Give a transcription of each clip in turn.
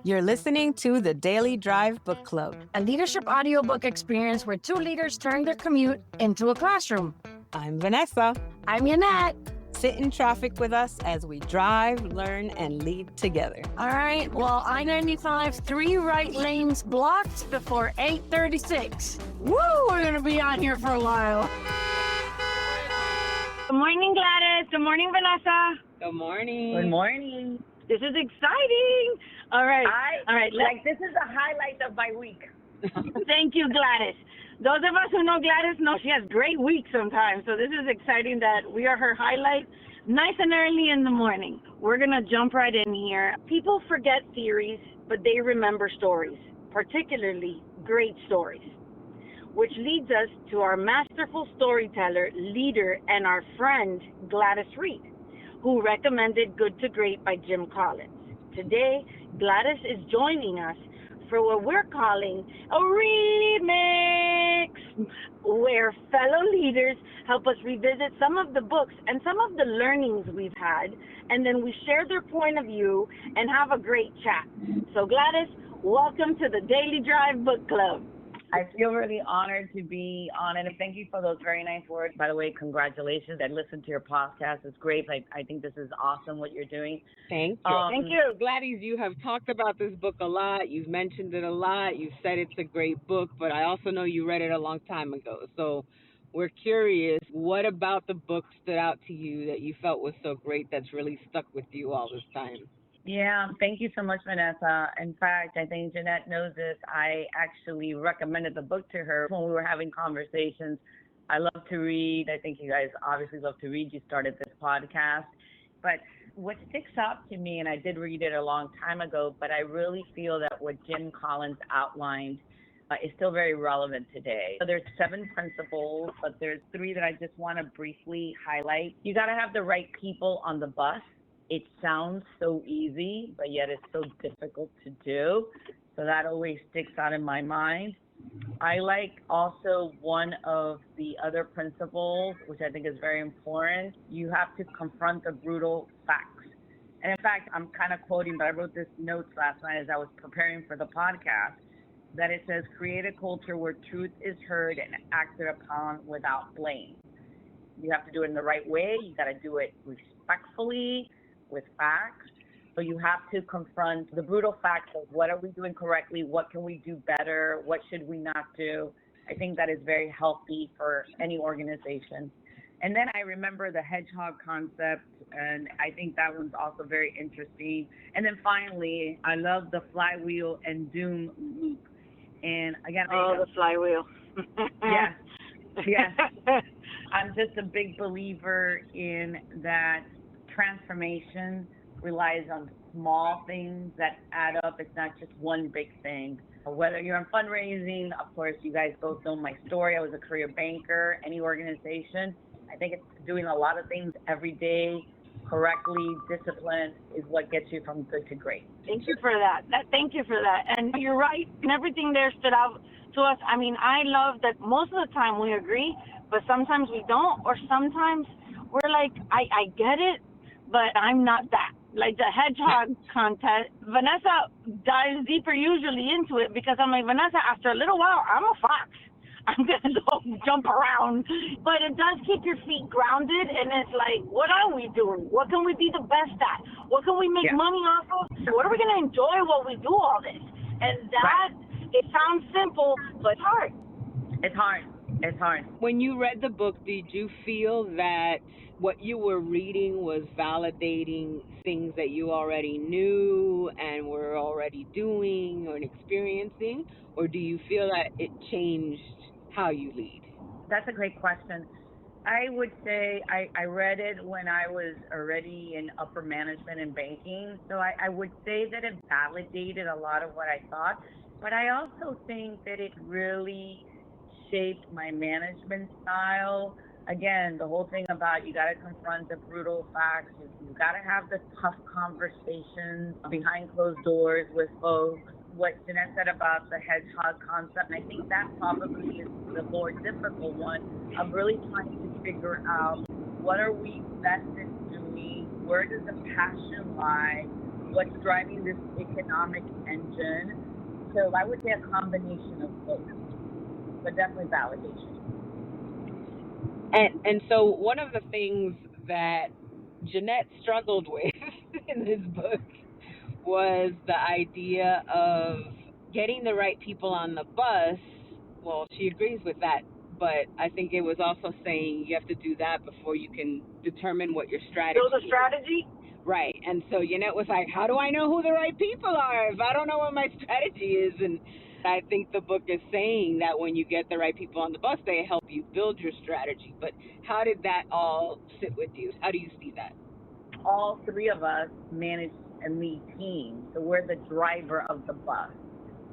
You're listening to the Daily Drive Book Club, a leadership audiobook experience where two leaders turn their commute into a classroom. I'm Vanessa. I'm Yanet. Sit in traffic with us as we drive, learn, and lead together. All right, well, I-95, 3 right lanes blocked before 8:36. Woo, we're going to be on here for a while. Good morning, Gladys. Good morning, Vanessa. Good morning. Good morning. This is exciting. All right. This is the highlight of my week. Thank you, Gladys. Those of us who know Gladys know she has great weeks sometimes. So this is exciting that we are her highlight. Nice and early in the morning. We're going to jump right in here. People forget theories, but they remember stories, particularly great stories, which leads us to our masterful storyteller, leader, and our friend, Gladys Reed, who recommended Good to Great by Jim Collins. Today, Gladys is joining us for what we're calling a REMIX, where fellow leaders help us revisit some of the books and some of the learnings we've had, and then we share their point of view and have a great chat. So Gladys, welcome to the Daily Drive Book Club. I feel really honored to be on it, and thank you for those very nice words. By the way, congratulations. I listened to your podcast. It's great. I think this is awesome what you're doing. Thank you. Thank you. Gladys, you have talked about this book a lot. You've mentioned it a lot. You've said it's a great book, but I also know you read it a long time ago. So we're curious, what about the book stood out to you that you felt was so great that's really stuck with you all this time? Yeah, thank you so much, Vanessa. In fact, I think Yanet knows this. I actually recommended the book to her when we were having conversations. I love to read. I think you guys obviously love to read. You started this podcast. But what sticks out to me, and I did read it a long time ago, but I really feel that what Jim Collins outlined is still very relevant today. So there's 7 principles, but there's 3 that I just want to briefly highlight. You got to have the right people on the bus. It sounds so easy, but yet it's so difficult to do. So that always sticks out in my mind. I like also one of the other principles, which I think is very important. You have to confront the brutal facts. And in fact, I'm kind of quoting, but I wrote this notes last night as I was preparing for the podcast, that it says, create a culture where truth is heard and acted upon without blame. You have to do it in the right way. You got to do it respectfully, with facts. So you have to confront the brutal facts of what are we doing correctly, what can we do better, what should we not do. I think that is very healthy for any organization. And then I remember the hedgehog concept, and I think that one's also very interesting. And then finally, I love the flywheel and doom loop. And again, the flywheel. Yes. I'm just a big believer in that transformation relies on small things that add up. It's not just one big thing. Whether you're in fundraising, of course, you guys both know my story. I was a career banker, any organization. I think it's doing a lot of things every day correctly, discipline is what gets you from good to great. Thank you for that. Thank you for that. And you're right. And everything there stood out to us. I mean, I love that most of the time we agree, but sometimes we don't, or sometimes we're like, I get it, but I'm not that. Like the hedgehog contest, Vanessa dives deeper usually into it because I'm like, Vanessa, after a little while, I'm a fox. I'm going to go jump around. But it does keep your feet grounded, and it's like, what are we doing? What can we be the best at? What can we make money off of? What are we going to enjoy while we do all this? And that, it sounds simple, but it's hard. It's hard. It's hard. When you read the book, did you feel that what you were reading was validating things that you already knew and were already doing or experiencing? Or do you feel that it changed how you lead? That's a great question. I would say I read it when I was already in upper management and banking. So I would say that it validated a lot of what I thought. But I also think that it really shaped my management style. Again, the whole thing about you got to confront the brutal facts. You got to have the tough conversations behind closed doors with folks. What Yanet said about the hedgehog concept, and I think that probably is the more difficult one of really trying to figure out what are we best at doing, where does the passion lie, what's driving this economic engine. So I would say a combination of both, but definitely validation. And so one of the things that Yanet struggled with in this book was the idea of getting the right people on the bus. Well, she agrees with that, but I think it was also saying you have to do that before you can determine what your strategy Build a strategy? is. Right. And so Yanet was like, how do I know who the right people are if I don't know what my strategy is? And I think the book is saying that when you get the right people on the bus, they help you build your strategy. But how did that all sit with you? How do you see that? All three of us manage and lead teams, so we're the driver of the bus.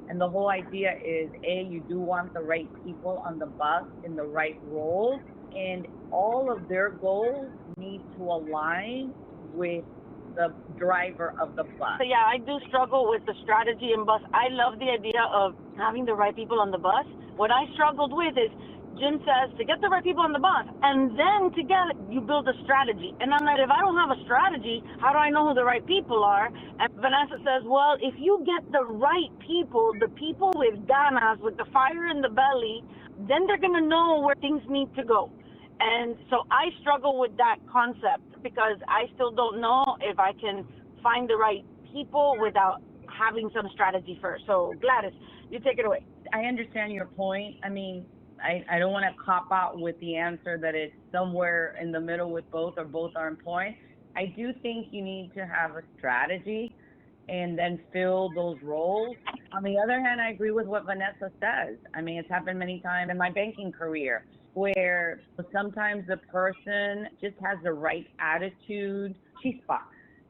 And the whole idea is, you do want the right people on the bus in the right roles, and all of their goals need to align with the driver of the bus. So yeah, I do struggle with the strategy in bus. I love the idea of having the right people on the bus. What I struggled with is Jim says to get the right people on the bus, and then together you build a strategy. And I'm like, if I don't have a strategy, how do I know who the right people are? And Vanessa says, well, if you get the right people, the people with ganas, with the fire in the belly, then they're going to know where things need to go. And so I struggle with that concept because I still don't know if I can find the right people without having some strategy first. So Gladys, you take it away. I understand your point. I mean, I don't want to cop out with the answer that it's somewhere in the middle with both or both are in point. I do think you need to have a strategy and then fill those roles. On the other hand, I agree with what Vanessa says. I mean, it's happened many times in my banking career where sometimes the person just has the right attitude, chispa,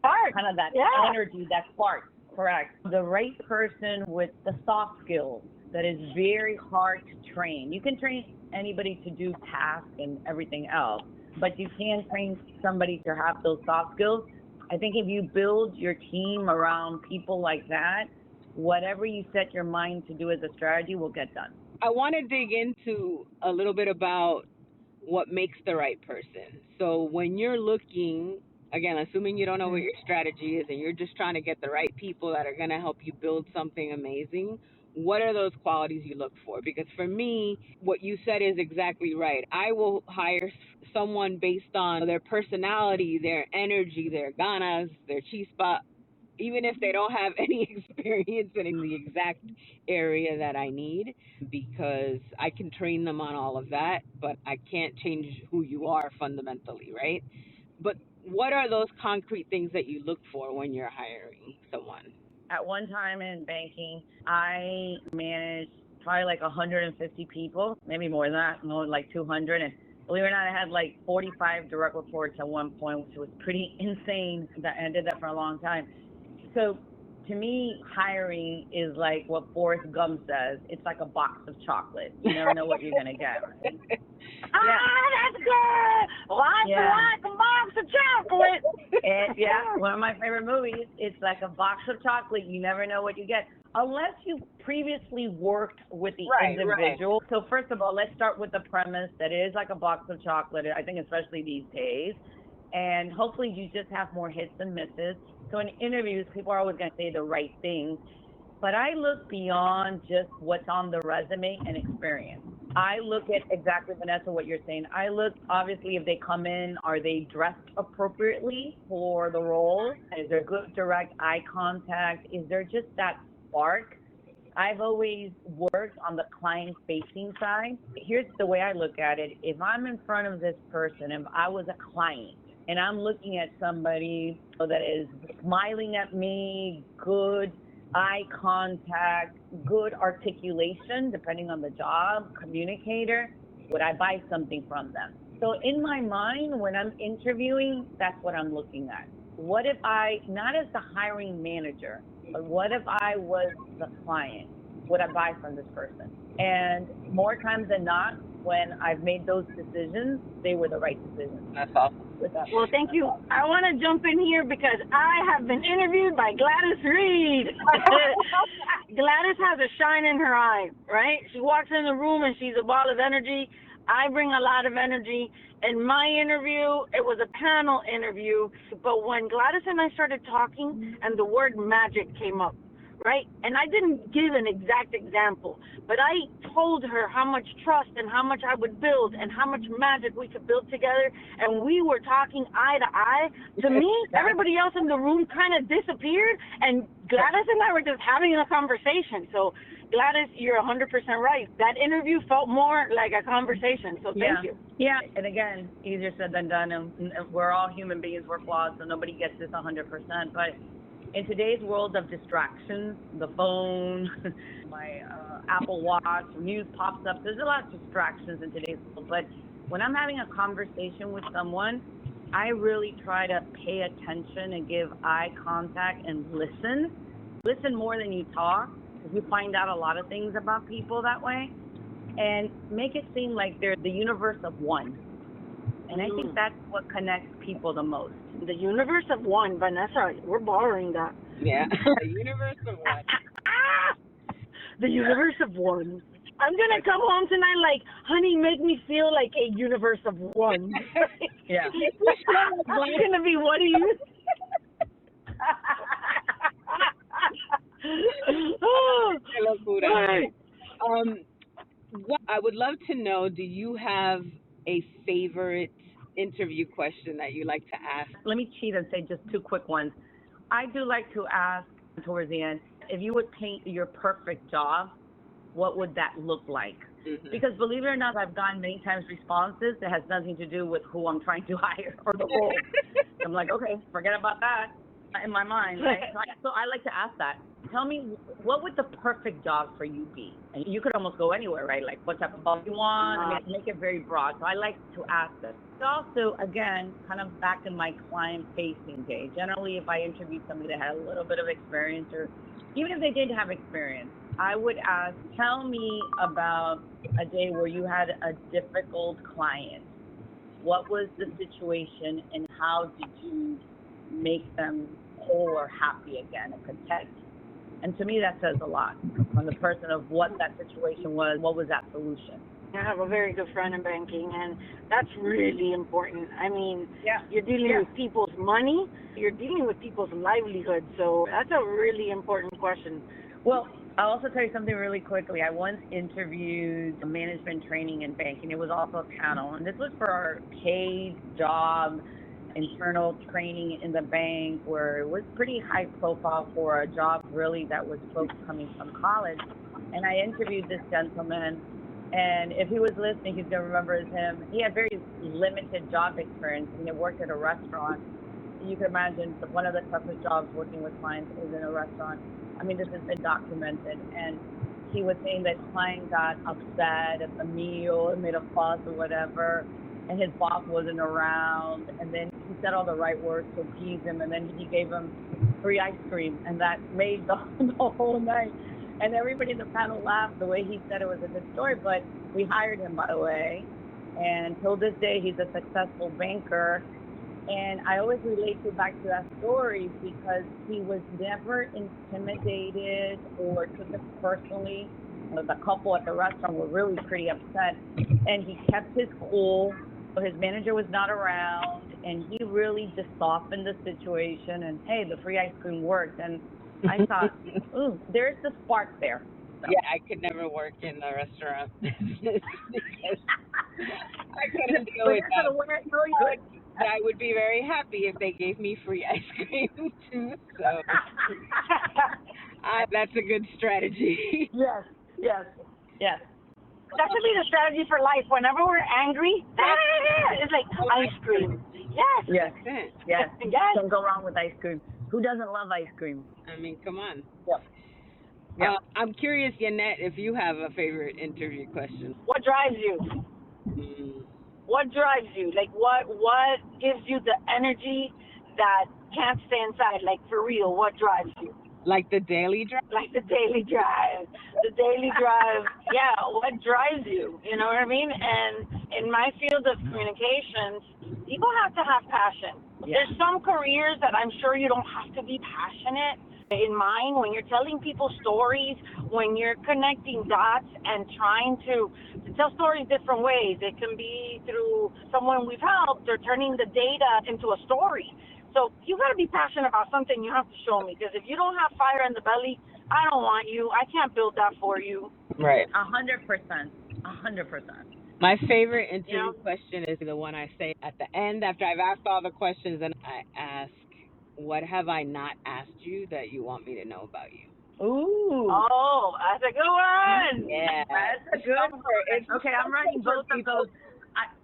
kind of that energy, that spark, correct. The right person with the soft skills that is very hard to train. You can train anybody to do tasks and everything else, but you can train somebody to have those soft skills. I think if you build your team around people like that, whatever you set your mind to do as a strategy will get done. I want to dig into a little bit about what makes the right person. So when you're looking, again, assuming you don't know what your strategy is and you're just trying to get the right people that are going to help you build something amazing, what are those qualities you look for? Because for me, what you said is exactly right. I will hire someone based on their personality, their energy, their ganas, their chispa, even if they don't have any experience in the exact area that I need, because I can train them on all of that, but I can't change who you are fundamentally, right? But what are those concrete things that you look for when you're hiring someone? At one time in banking, I managed probably like 150 people, maybe more than that, more like 200. And believe it or not, I had like 45 direct reports at one point, which was pretty insane. I did that for a long time. So to me, hiring is like what Forrest Gump says. It's like a box of chocolate. You never know what you're going to get. Right? That's good. Like a box of chocolate. And one of my favorite movies. It's like a box of chocolate. You never know what you get unless you've previously worked with the individual. Right. So first of all, let's start with the premise that it is like a box of chocolate. I think especially these days. And hopefully you just have more hits and misses. So in interviews, people are always going to say the right things. But I look beyond just what's on the resume and experience. I look at exactly, Vanessa, what you're saying. I look, obviously, if they come in, are they dressed appropriately for the role? Is there good direct eye contact? Is there just that spark? I've always worked on the client-facing side. Here's the way I look at it. If I'm in front of this person, if I was a client, and I'm looking at somebody that is smiling at me, good eye contact, good articulation, depending on the job, communicator, would I buy something from them? So in my mind, when I'm interviewing, that's what I'm looking at. What if I, not as the hiring manager, but what if I was the client? Would I buy from this person? And more times than not, when I've made those decisions, they were the right decisions. That's awesome. Well, thank you. I want to jump in here because I have been interviewed by Gladys Reed. Gladys has a shine in her eye, right? She walks in the room and she's a ball of energy. I bring a lot of energy. In my interview, it was a panel interview, but when Gladys and I started talking and the word magic came up, right? And I didn't give an exact example, but I told her how much trust and how much I would build and how much magic we could build together. And we were talking eye to eye. To me, everybody else in the room kind of disappeared, and Gladys and I were just having a conversation. So Gladys, you're 100% right. That interview felt more like a conversation. So thank you. Yeah, and again, easier said than done. And we're all human beings. We're flawed, so nobody gets this 100%. But in today's world of distractions, the phone, my Apple Watch, news pops up. There's a lot of distractions in today's world. But when I'm having a conversation with someone, I really try to pay attention and give eye contact and listen. Listen more than you talk. You find out a lot of things about people that way, and make it seem like they're the universe of one. And I think that's what connects people the most. The universe of one, Vanessa, we're borrowing that. Yeah, the universe of one. The universe of one. I'm going to come home tonight like, honey, make me feel like a universe of one. Yeah. I'm going to be, what do you... I would love to know, do you have a favorite interview question that you like to ask? Let me cheat and say just two quick ones. I do like to ask towards the end, if you would paint your perfect job, what would that look like? Mm-hmm. Because believe it or not, I've gotten many times responses that has nothing to do with who I'm trying to hire or the role. I'm like, okay, forget about that in my mind. Right? So I like to ask that. Tell me, what would the perfect job for you be? And you could almost go anywhere, right? Like what type of job you want. I mean, make it very broad. So I like to ask this. But also, again, kind of back in my client-facing day. Generally, if I interviewed somebody that had a little bit of experience, or even if they did have experience, I would ask, tell me about a day where you had a difficult client. What was the situation, and how did you make them whole or happy again and content? And to me, that says a lot on the person of what that situation was, what was that solution. I have a very good friend in banking, and that's really important. I mean, you're dealing with people's money, you're dealing with people's livelihood, so that's a really important question. Well, I'll also tell you something really quickly. I once interviewed management training in banking. It was also a panel, and this was for our paid job internal training in the bank, where it was pretty high profile for a job really that was folks coming from college. And I interviewed this gentleman, and if he was listening, he's going to remember him. He had very limited job experience, and he worked at a restaurant. You can imagine one of the toughest jobs working with clients is in a restaurant. I mean, this has been documented. And he was saying that client got upset at the meal and made a fuss or whatever, and his boss wasn't around, and then he said all the right words to appease him, and then he gave him free ice cream, and that made the whole night. And everybody in the panel laughed. The way he said it was a good story, but we hired him, by the way, and till this day, he's a successful banker. And I always relate back to that story because he was never intimidated or took it personally. The couple at the restaurant were really pretty upset, and he kept his cool. So his manager was not around, and he really just softened the situation, and hey, the free ice cream worked. And I thought, ooh, there's the spark there. So. Yeah, I could never work in the restaurant. I couldn't deal with that. I would be very happy if they gave me free ice cream too. So that's a good strategy. Yes. That should be the strategy for life. Whenever we're angry, it's like ice cream. Yes. Don't go wrong with ice cream. Who doesn't love ice cream? I mean, come on. Yep. I'm curious, Yanet, if you have a favorite interview question. What drives you? What drives you? Like, what gives you the energy that can't stay inside? Like, for real, what drives you? Like the daily drive? Like the daily drive. The daily drive, yeah, what drives you? You know what I mean? And in my field of communications, people have to have passion. Yeah. There's some careers that I'm sure you don't have to be passionate. In mine, when you're telling people stories, when you're connecting dots and trying to tell stories different ways, it can be through someone we've helped or turning the data into a story. So you got to be passionate about something. You have to show me, because if you don't have fire in the belly, I don't want you. I can't build that for you. Right. 100%. 100%. My favorite interview question is the one I say at the end after I've asked all the questions, and I ask, what have I not asked you that you want me to know about you? Ooh. Oh, that's a good one. Yeah. That's a good one. Okay, I'm writing both of those.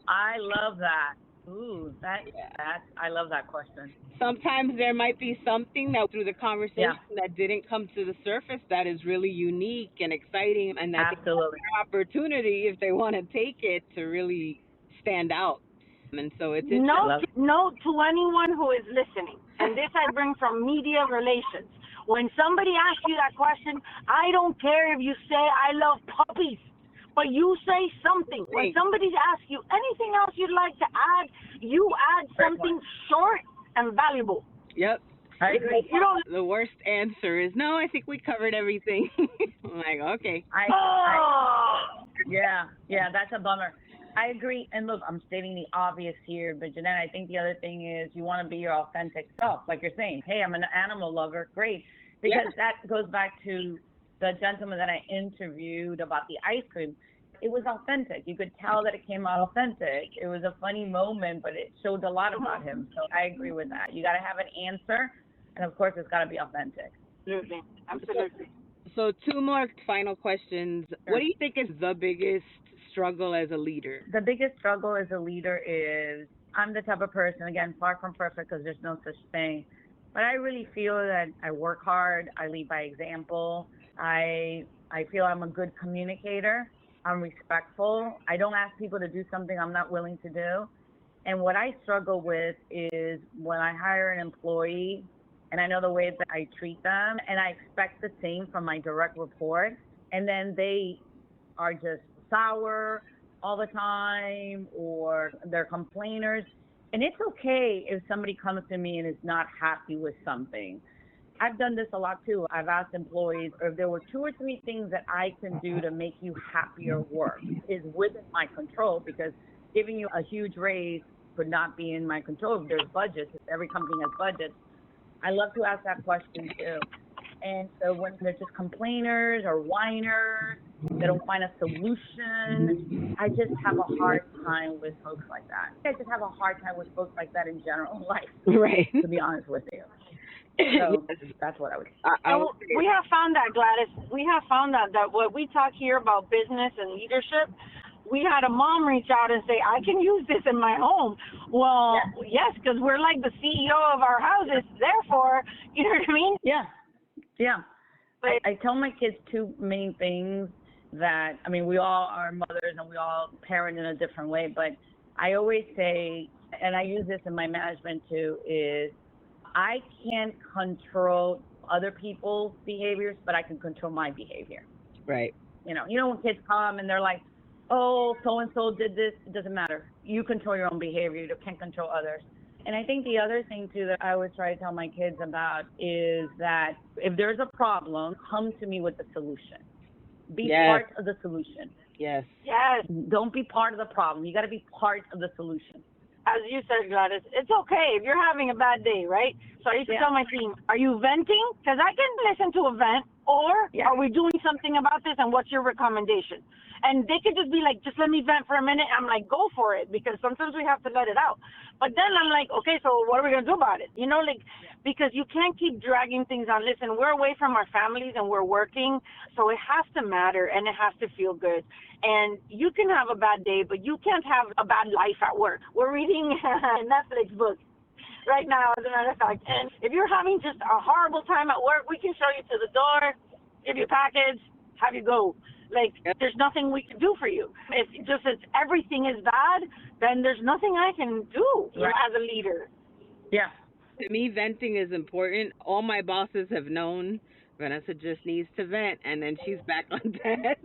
I love that. Ooh, I love that question. Sometimes there might be something that through the conversation that didn't come to the surface that is really unique and exciting, and that Absolutely. their opportunity, if they want to take it, to really stand out. And so it's note to anyone who is listening, and this I bring from media relations. When somebody asks you that question, I don't care if you say I love puppies, but you say something. When somebody asks you anything else you'd like to add, you add something short and valuable. Yep. I agree. You know, the worst answer is, no, I think we covered everything. I'm like, okay. Yeah, that's a bummer. I agree. And look, I'm stating the obvious here, but Yanet, I think the other thing is you want to be your authentic self. Like you're saying, hey, I'm an animal lover. Great. Because that goes back to the gentleman that I interviewed about the ice cream. It was authentic. You could tell that it came out authentic. It was a funny moment, but it showed a lot about him. So I agree with that. You got to have an answer. And of course, it's got to be authentic. Absolutely. So 2 more final questions. Sure. What do you think is the biggest struggle as a leader? The biggest struggle as a leader is I'm the type of person, again, far from perfect because there's no such thing, but I really feel that I work hard. I lead by example. I feel I'm a good communicator. I'm respectful. I don't ask people to do something I'm not willing to do. And what I struggle with is when I hire an employee and I know the way that I treat them and I expect the same from my direct report, and then they are just sour all the time or they're complainers. And it's okay if somebody comes to me and is not happy with something. I've done this a lot too. I've asked employees if there were 2 or 3 things that I can do to make you happier work is within my control, because giving you a huge raise could not be in my control. If there's budgets, every company has budgets. I love to ask that question too. And so when they're just complainers or whiners, they don't find a solution, I just have a hard time with folks like that. I just have a hard time with folks like that in general in life, right? To be honest with you. So that's what I would say. We have found that, Gladys. We have found that when we talk here about business and leadership, we had a mom reach out and say, I can use this in my home. Well, yes, because we're like the CEO of our houses. Therefore, you know what I mean? Yeah. I tell my kids 2 main things that, I mean, we all are mothers and we all parent in a different way, but I always say, and I use this in my management too, is I can't control other people's behaviors, but I can control my behavior. Right. You know when kids come and they're like, oh, so-and-so did this, it doesn't matter. You control your own behavior. You can't control others. And I think the other thing, too, that I always try to tell my kids about is that if there's a problem, come to me with the solution. Be part of the solution. Yes. Don't be part of the problem. You got to be part of the solution. As you said, Gladys, it's okay if you're having a bad day, right? So I used to tell my team, are you venting? Because I can listen to a vent, or are we doing something about this, and what's your recommendation? And they could just be like, just let me vent for a minute. I'm like, go for it, because sometimes we have to let it out. But then I'm like, okay, so what are we going to do about it? You know, because you can't keep dragging things on. Listen, we're away from our families and we're working, so it has to matter and it has to feel good. And you can have a bad day, but you can't have a bad life at work. We're reading a Netflix book right now, as a matter of fact. And if you're having just a horrible time at work, we can show you to the door, give you a package, have you go. There's nothing we can do for you. If everything is bad, then there's nothing I can do as a leader. Yeah. To me, venting is important. All my bosses have known Vanessa just needs to vent, and then she's back on task.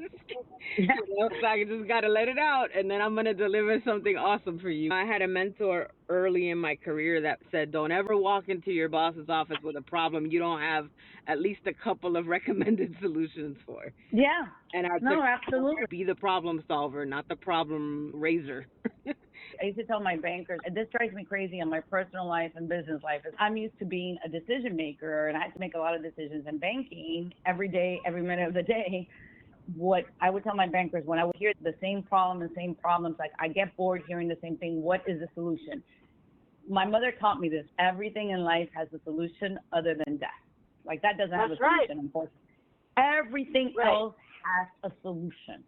So I just gotta let it out, and then I'm gonna deliver something awesome for you. I had a mentor early in my career that said, "Don't ever walk into your boss's office with a problem you don't have at least a couple of recommended solutions for." Yeah. And I No, took absolutely. be the problem solver, not the problem raiser. I used to tell my bankers, and this drives me crazy in my personal life and business life, is I'm used to being a decision maker, and I had to make a lot of decisions in banking every day, every minute of the day. What I would tell my bankers when I would hear the same problem and same problems, like I get bored hearing the same thing. What is the solution? My mother taught me this. Everything in life has a solution other than death. Like that doesn't have a solution, unfortunately. Everything else has a solution.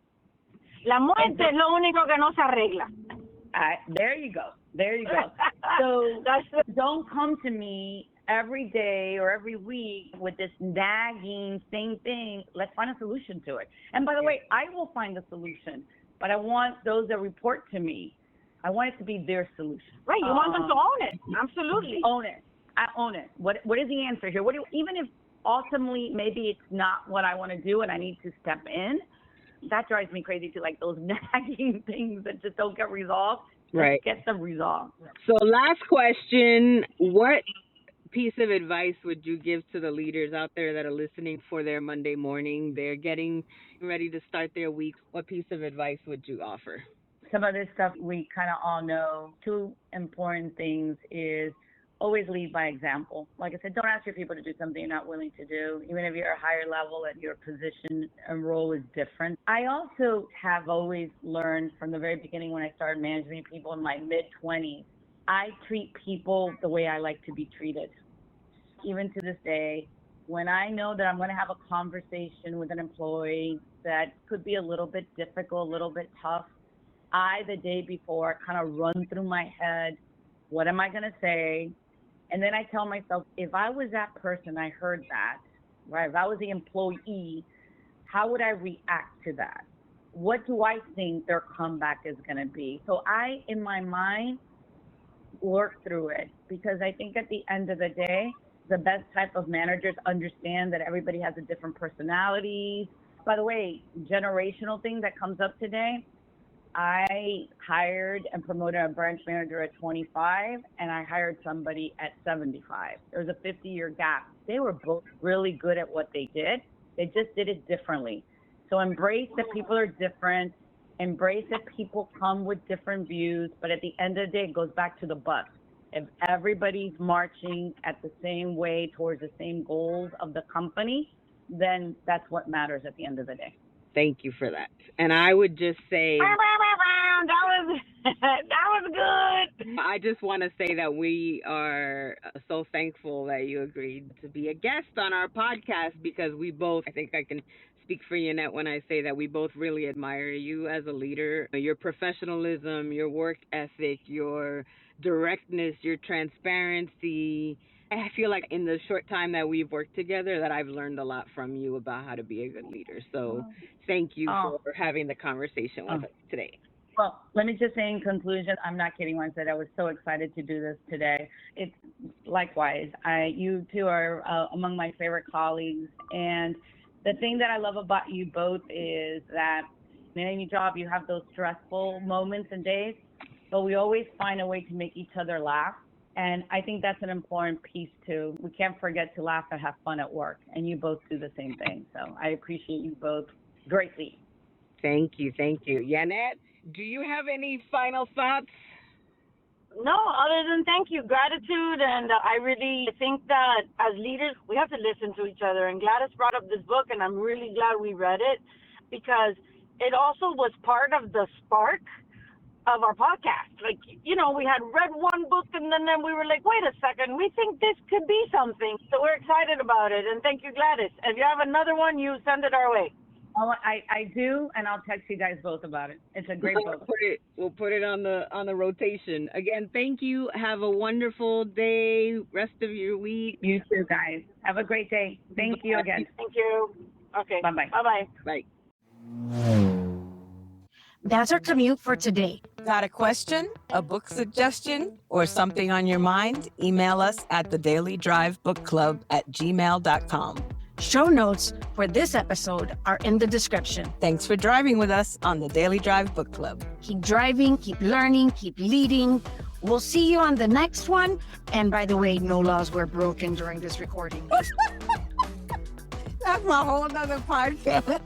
La muerte es lo único que no se arregla. There you go. There you go. So don't come to me every day or every week with this nagging same thing. Let's find a solution to it. And by the way, I will find the solution, but I want those that report to me, I want it to be their solution. Right. You want them to own it. Absolutely. Own it. I own it. What is the answer here? Even if ultimately maybe it's not what I want to do and I need to step in, that drives me crazy too, like those nagging things that just don't get resolved. Right. Get them resolved. So last question, what piece of advice would you give to the leaders out there that are listening for their Monday morning? They're getting ready to start their week. What piece of advice would you offer? Some of this stuff we kind of all know. Two important things is always lead by example. Like I said, don't ask your people to do something you're not willing to do, even if you're a higher level and your position and role is different. I also have always learned from the very beginning when I started managing people in my mid-20s, I treat people the way I like to be treated. Even to this day, when I know that I'm going to have a conversation with an employee that could be a little bit difficult, a little bit tough, the day before, kind of run through my head, what am I going to say? And then I tell myself, if I was that person, I heard that, right? If I was the employee, how would I react to that? What do I think their comeback is going to be? So I, in my mind, work through it, because I think at the end of the day, the best type of managers understand that everybody has a different personality. By the way, generational thing that comes up today, I hired and promoted a branch manager at 25, and I hired somebody at 75. There was a 50-year gap. They were both really good at what they did. They just did it differently. So embrace that people are different. Embrace that people come with different views. But at the end of the day, it goes back to the bus. If everybody's marching at the same way towards the same goals of the company, then that's what matters at the end of the day. Thank you for that. And I would just say, that was good. I just want to say that we are so thankful that you agreed to be a guest on our podcast, because we both, I think I can speak for Yanet when I say that we both really admire you as a leader. Your professionalism, your work ethic, your directness, your transparency. I feel like in the short time that we've worked together that I've learned a lot from you about how to be a good leader. So thank you for having the conversation with us today. Well, let me just say in conclusion, I'm not kidding when I said I was so excited to do this today. It's likewise. You two are among my favorite colleagues. And the thing that I love about you both is that in any job, you have those stressful moments and days, but we always find a way to make each other laugh. And I think that's an important piece too. We can't forget to laugh and have fun at work. And you both do the same thing. So I appreciate you both greatly. Thank you. Thank you. Yanet, do you have any final thoughts? No, other than thank you, gratitude. And I really think that as leaders, we have to listen to each other. And Gladys brought up this book, and I'm really glad we read it, because it also was part of the spark of our podcast. Like, you know, we had read one book, and then we were like, wait a second, we think this could be something. So we're excited about it. And thank you, Gladys. If you have another one, you send it our way. Oh, I do, and I'll text you guys both about it. It's a great book. We'll put it on the rotation. Again, thank you. Have a wonderful day, rest of your week. You too, guys. Have a great day. Thank you again. Thank you. Okay. Bye-bye. Bye-bye. Bye. That's our commute for today. Got a question, a book suggestion, or something on your mind? Email us at thedailydrivebookclub@gmail.com. Show notes for this episode are in the description. Thanks for driving with us on the Daily Drive Book Club. Keep driving, keep learning, keep leading. We'll see you on the next one. And by the way, no laws were broken during this recording. That's a whole nother podcast.